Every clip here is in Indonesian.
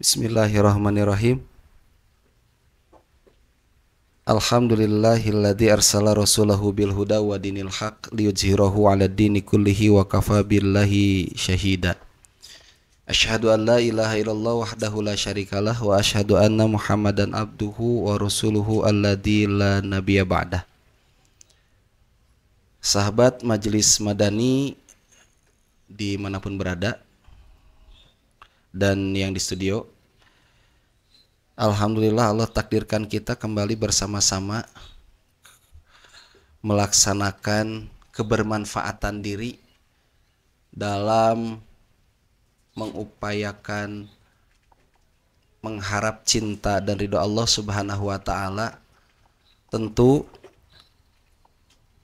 Bismillahirrahmanirrahim. Alhamdulillahilladzi arsala rasulahu bil huda wa dinil haq liyudhhirahu 'ala dini kullihi wa kafa billahi syahida. Asyhadu an la ilaha illallah wahdahu la syarikalah wa asyhadu anna Muhammadan abduhu wa rasuluhu alladzi la nabiyya ba'dah. Sahabat Majelis Madani dimanapun berada dan yang di studio, alhamdulillah Allah takdirkan kita kembali bersama-sama melaksanakan kebermanfaatan diri dalam mengupayakan mengharap cinta dan ridho Allah Subhanahu wa taala. Tentu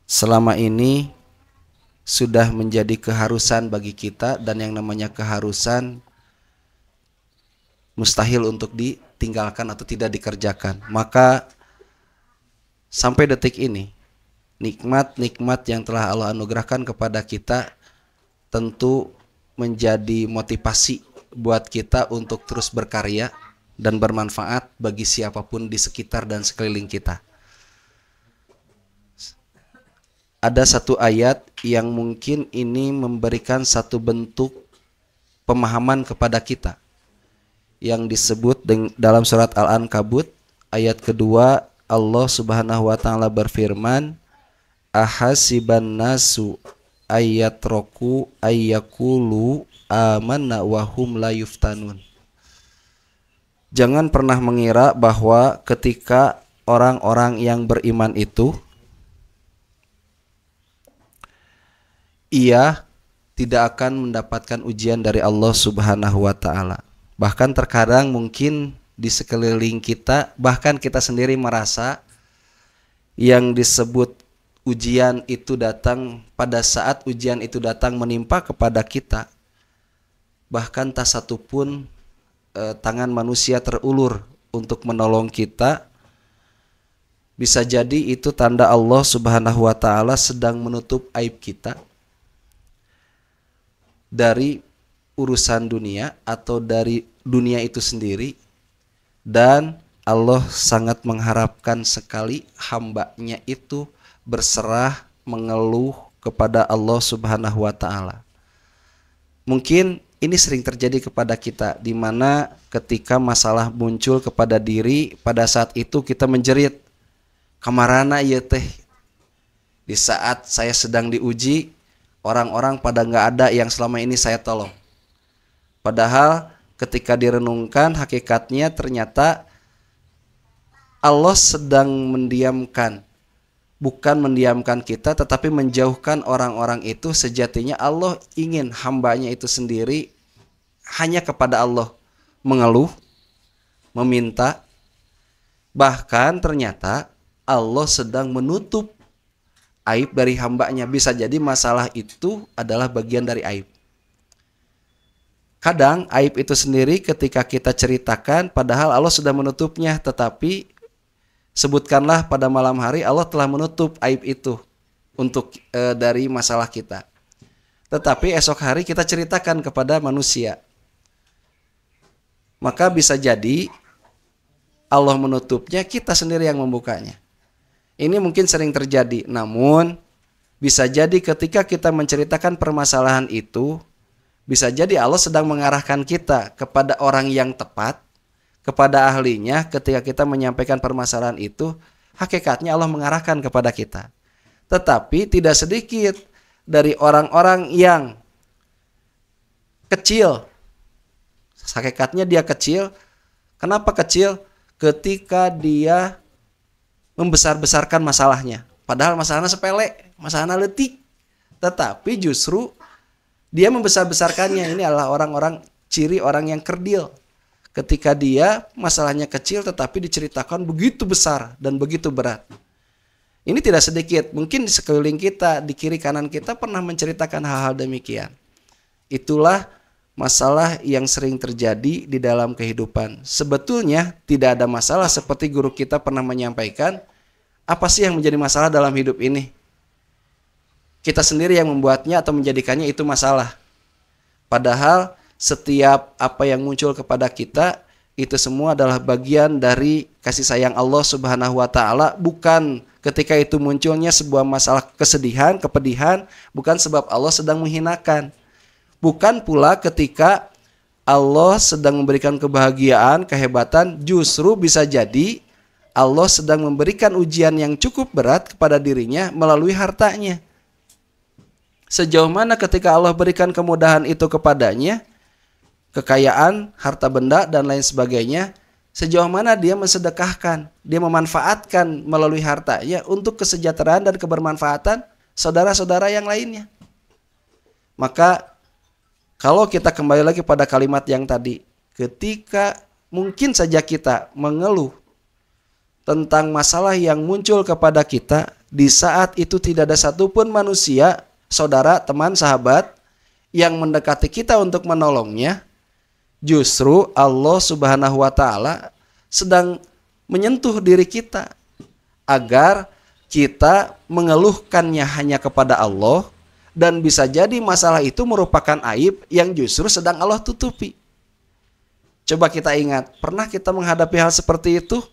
selama ini sudah menjadi keharusan bagi kita, dan yang namanya keharusan mustahil untuk ditinggalkan atau tidak dikerjakan. Maka sampai detik ini nikmat-nikmat yang telah Allah anugerahkan kepada kita tentu menjadi motivasi buat kita untuk terus berkarya dan bermanfaat bagi siapapun di sekitar dan sekeliling kita. Ada satu ayat yang mungkin ini memberikan satu bentuk pemahaman kepada kita, yang disebut dalam surat Al-Ankabut ayat kedua. Allah Subhanahu wa taala berfirman, ahasiban nasu ayatroku ayyakulu amanna wa hum la yuftanun. Jangan pernah mengira bahwa ketika orang-orang yang beriman itu ia tidak akan mendapatkan ujian dari Allah Subhanahu wa taala. Bahkan terkadang mungkin di sekeliling kita, bahkan kita sendiri merasa yang disebut ujian itu datang, pada saat ujian itu datang menimpa kepada kita, bahkan tak satu pun tangan manusia terulur untuk menolong kita. Bisa jadi itu tanda Allah Subhanahu wa taala sedang menutup aib kita dari urusan dunia atau dari dunia itu sendiri, dan Allah sangat mengharapkan sekali hambanya itu berserah mengeluh kepada Allah Subhanahu wa taala. Mungkin ini sering terjadi kepada kita, di mana ketika masalah muncul kepada diri, pada saat itu kita menjerit, kamarana ieu teh, di saat saya sedang diuji, orang-orang pada nggak ada yang selama ini saya tolong. Padahal ketika direnungkan hakikatnya ternyata Allah sedang mendiamkan, bukan mendiamkan kita, tetapi menjauhkan orang-orang itu. Sejatinya Allah ingin hambanya itu sendiri hanya kepada Allah mengeluh, meminta. Bahkan ternyata Allah sedang menutup aib dari hambanya. Bisa jadi masalah itu adalah bagian dari aib. Kadang aib itu sendiri ketika kita ceritakan padahal Allah sudah menutupnya, tetapi sebutkanlah pada malam hari Allah telah menutup aib itu untuk dari masalah kita. Tetapi esok hari kita ceritakan kepada manusia. Maka bisa jadi Allah menutupnya, kita sendiri yang membukanya. Ini mungkin sering terjadi, namun bisa jadi ketika kita menceritakan permasalahan itu, bisa jadi Allah sedang mengarahkan kita kepada orang yang tepat, kepada ahlinya. Ketika kita menyampaikan permasalahan itu, hakikatnya Allah mengarahkan kepada kita. Tetapi tidak sedikit dari orang-orang yang kecil, hakikatnya dia kecil. Kenapa kecil? Ketika dia membesar-besarkan masalahnya, padahal masalahnya sepele, masalahnya letik, tetapi justru dia membesar-besarkannya. Ini adalah orang-orang, ciri orang yang kerdil. Ketika dia masalahnya kecil tetapi diceritakan begitu besar dan begitu berat. Ini tidak sedikit, mungkin di sekeliling kita, di kiri kanan kita pernah menceritakan hal-hal demikian. Itulah masalah yang sering terjadi di dalam kehidupan. Sebetulnya tidak ada masalah, seperti guru kita pernah menyampaikan, apa sih yang menjadi masalah dalam hidup ini? Kita sendiri yang membuatnya atau menjadikannya itu masalah. Padahal setiap apa yang muncul kepada kita itu semua adalah bagian dari kasih sayang Allah Subhanahu wa taala, bukan ketika itu munculnya sebuah masalah kesedihan, kepedihan, bukan sebab Allah sedang menghinakan. Bukan pula ketika Allah sedang memberikan kebahagiaan, kehebatan, justru bisa jadi Allah sedang memberikan ujian yang cukup berat kepada dirinya melalui hartanya. Sejauh mana ketika Allah berikan kemudahan itu kepadanya, kekayaan, harta benda, dan lain sebagainya, sejauh mana dia mensedekahkan, dia memanfaatkan melalui hartanya untuk kesejahteraan dan kebermanfaatan saudara-saudara yang lainnya. Maka kalau kita kembali lagi pada kalimat yang tadi, ketika mungkin saja kita mengeluh tentang masalah yang muncul kepada kita, di saat itu tidak ada satupun manusia, saudara, teman, sahabat yang mendekati kita untuk menolongnya, justru Allah Subhanahu wa taala sedang menyentuh diri kita agar kita mengeluhkannya hanya kepada Allah, dan bisa jadi masalah itu merupakan aib yang justru sedang Allah tutupi. Coba kita ingat, pernah kita menghadapi hal seperti itu?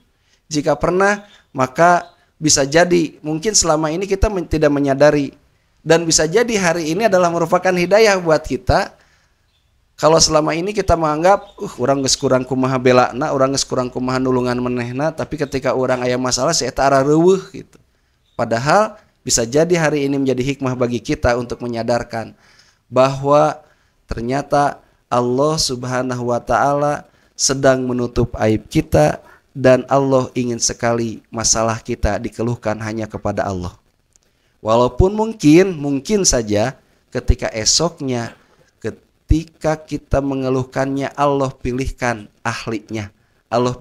Jika pernah, maka bisa jadi mungkin selama ini kita tidak menyadari, dan bisa jadi hari ini adalah merupakan hidayah buat kita. Kalau selama ini kita menganggap urang geus kurang kumaha belana, urang geus kurang kumaha nulungan manehna, tapi ketika urang aya masalah saya eta ara reuweuh gitu. Padahal bisa jadi hari ini menjadi hikmah bagi kita untuk menyadarkan bahwa ternyata Allah Subhanahu wa taala sedang menutup aib kita, dan Allah ingin sekali masalah kita dikeluhkan hanya kepada Allah. Walaupun mungkin saja ketika esoknya, ketika kita mengeluhkannya, Allah pilihkan ahlinya, Allah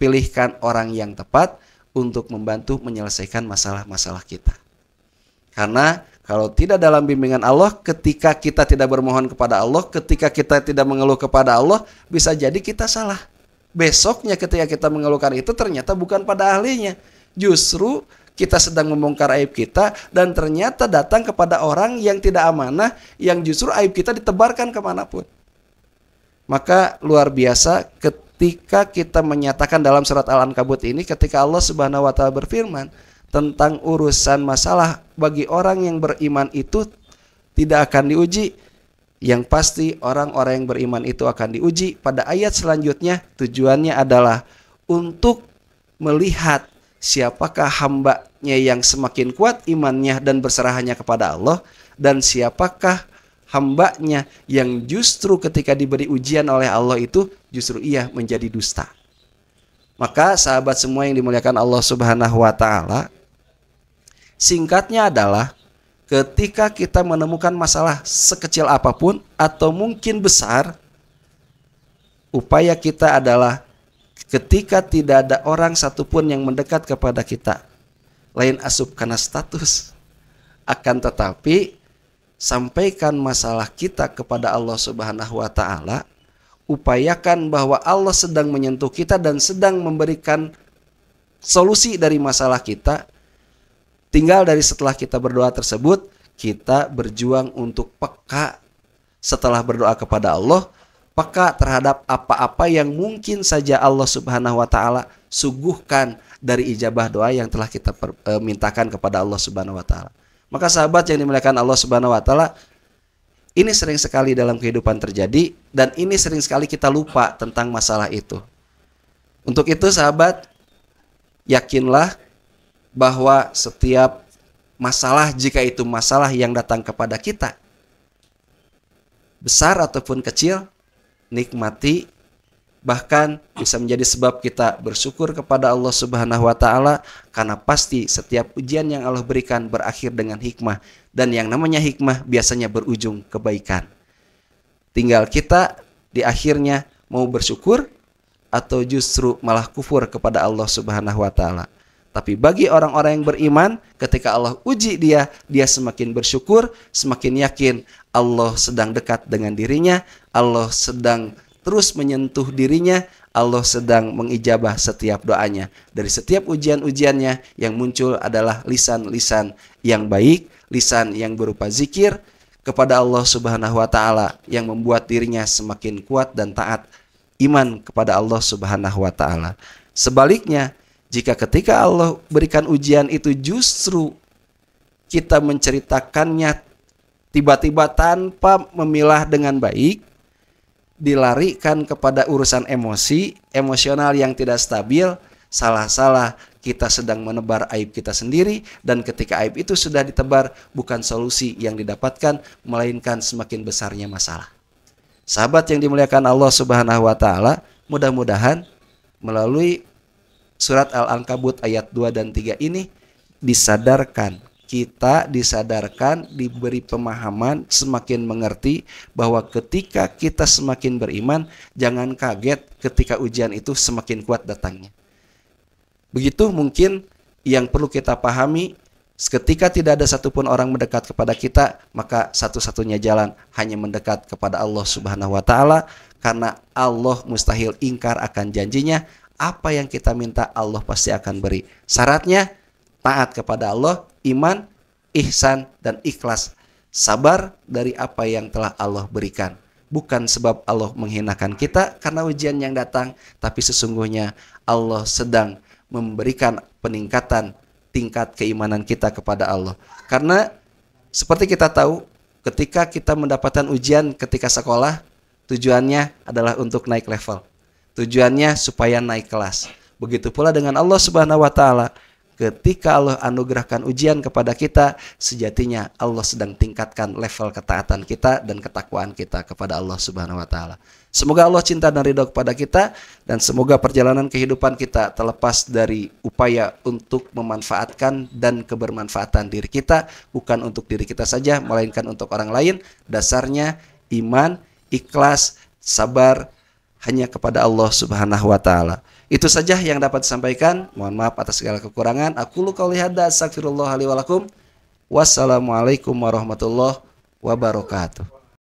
pilihkan orang yang tepat untuk membantu menyelesaikan masalah-masalah kita. Karena kalau tidak dalam bimbingan Allah, ketika kita tidak bermohon kepada Allah, ketika kita tidak mengeluh kepada Allah, bisa jadi kita salah. Besoknya ketika kita mengeluhkan itu ternyata bukan pada ahlinya, justru kita sedang membongkar aib kita, dan ternyata datang kepada orang yang tidak amanah, yang justru aib kita ditebarkan kemanapun. Maka luar biasa ketika kita menyatakan dalam surat Al-Ankabut ini, ketika Allah Subhanahu wa taala berfirman tentang urusan masalah bagi orang yang beriman itu tidak akan diuji. Yang pasti orang-orang yang beriman itu akan diuji. Pada ayat selanjutnya tujuannya adalah untuk melihat siapakah hambanya yang semakin kuat imannya dan berserahnya kepada Allah, dan siapakah hambanya yang justru ketika diberi ujian oleh Allah itu justru ia menjadi dusta. Maka sahabat semua yang dimuliakan Allah Subhanahu wa taala, singkatnya adalah ketika kita menemukan masalah sekecil apapun atau mungkin besar, upaya kita adalah ketika tidak ada orang satupun yang mendekat kepada kita, lain asup karena status, akan tetapi sampaikan masalah kita kepada Allah Subhanahu wa taala, upayakan bahwa Allah sedang menyentuh kita dan sedang memberikan solusi dari masalah kita. Tinggal dari setelah kita berdoa tersebut, kita berjuang untuk peka setelah berdoa kepada Allah, peka terhadap apa-apa yang mungkin saja Allah Subhanahu wa taala suguhkan dari ijabah doa yang telah kita mintakan kepada Allah Subhanahu wa taala. Maka sahabat yang dimuliakan Allah Subhanahu wa taala, ini sering sekali dalam kehidupan terjadi, dan ini sering sekali kita lupa tentang masalah itu. Untuk itu sahabat, yakinlah bahwa setiap masalah, jika itu masalah yang datang kepada kita, besar ataupun kecil, nikmati, bahkan bisa menjadi sebab kita bersyukur kepada Allah Subhanahu wa taala, karena pasti setiap ujian yang Allah berikan berakhir dengan hikmah, dan yang namanya hikmah biasanya berujung kebaikan. Tinggal kita di akhirnya mau bersyukur atau justru malah kufur kepada Allah Subhanahu wa taala. Tapi bagi orang-orang yang beriman, ketika Allah uji dia semakin bersyukur, semakin yakin Allah sedang dekat dengan dirinya, Allah sedang terus menyentuh dirinya, Allah sedang mengijabah setiap doanya. Dari setiap ujian-ujiannya yang muncul adalah lisan-lisan yang baik, lisan yang berupa zikir kepada Allah Subhanahu wa taala, yang membuat dirinya semakin kuat dan taat iman kepada Allah Subhanahu wa taala. Sebaliknya, jika ketika Allah berikan ujian itu justru kita menceritakannya tiba-tiba tanpa memilah dengan baik, dilarikan kepada urusan emosional yang tidak stabil, salah-salah kita sedang menebar aib kita sendiri, dan ketika aib itu sudah ditebar, bukan solusi yang didapatkan, melainkan semakin besarnya masalah. Sahabat yang dimuliakan Allah Subhanahu wa taala, mudah-mudahan melalui surat Al-Ankabut ayat 2 dan 3 ini kita disadarkan, diberi pemahaman, semakin mengerti bahwa ketika kita semakin beriman, jangan kaget ketika ujian itu semakin kuat datangnya. Begitu mungkin yang perlu kita pahami, ketika tidak ada satupun orang mendekat kepada kita, maka satu-satunya jalan hanya mendekat kepada Allah Subhanahu wa taala, karena Allah mustahil ingkar akan janjinya. Apa yang kita minta Allah pasti akan beri. Syaratnya taat kepada Allah, iman, ihsan, dan ikhlas. Sabar dari apa yang telah Allah berikan. Bukan sebab Allah menghinakan kita karena ujian yang datang, tapi sesungguhnya Allah sedang memberikan peningkatan tingkat keimanan kita kepada Allah. Karena seperti kita tahu, ketika kita mendapatkan ujian ketika sekolah, tujuannya adalah untuk naik level. Tujuannya supaya naik kelas. Begitu pula dengan Allah Subhanahu wa taala. Ketika Allah anugerahkan ujian kepada kita, sejatinya Allah sedang tingkatkan level ketaatan kita dan ketakwaan kita kepada Allah Subhanahu wa taala. Semoga Allah cinta dan ridho kepada kita, dan semoga perjalanan kehidupan kita terlepas dari upaya untuk memanfaatkan dan kebermanfaatan diri kita, bukan untuk diri kita saja, melainkan untuk orang lain. Dasarnya iman, ikhlas, sabar hanya kepada Allah Subhanahu wa taala. Itu saja yang dapat disampaikan. Mohon maaf atas segala kekurangan. Aqulu qouli hadza, astaghfirullah li wa lakum. Wassalamualaikum warahmatullahi wabarakatuh.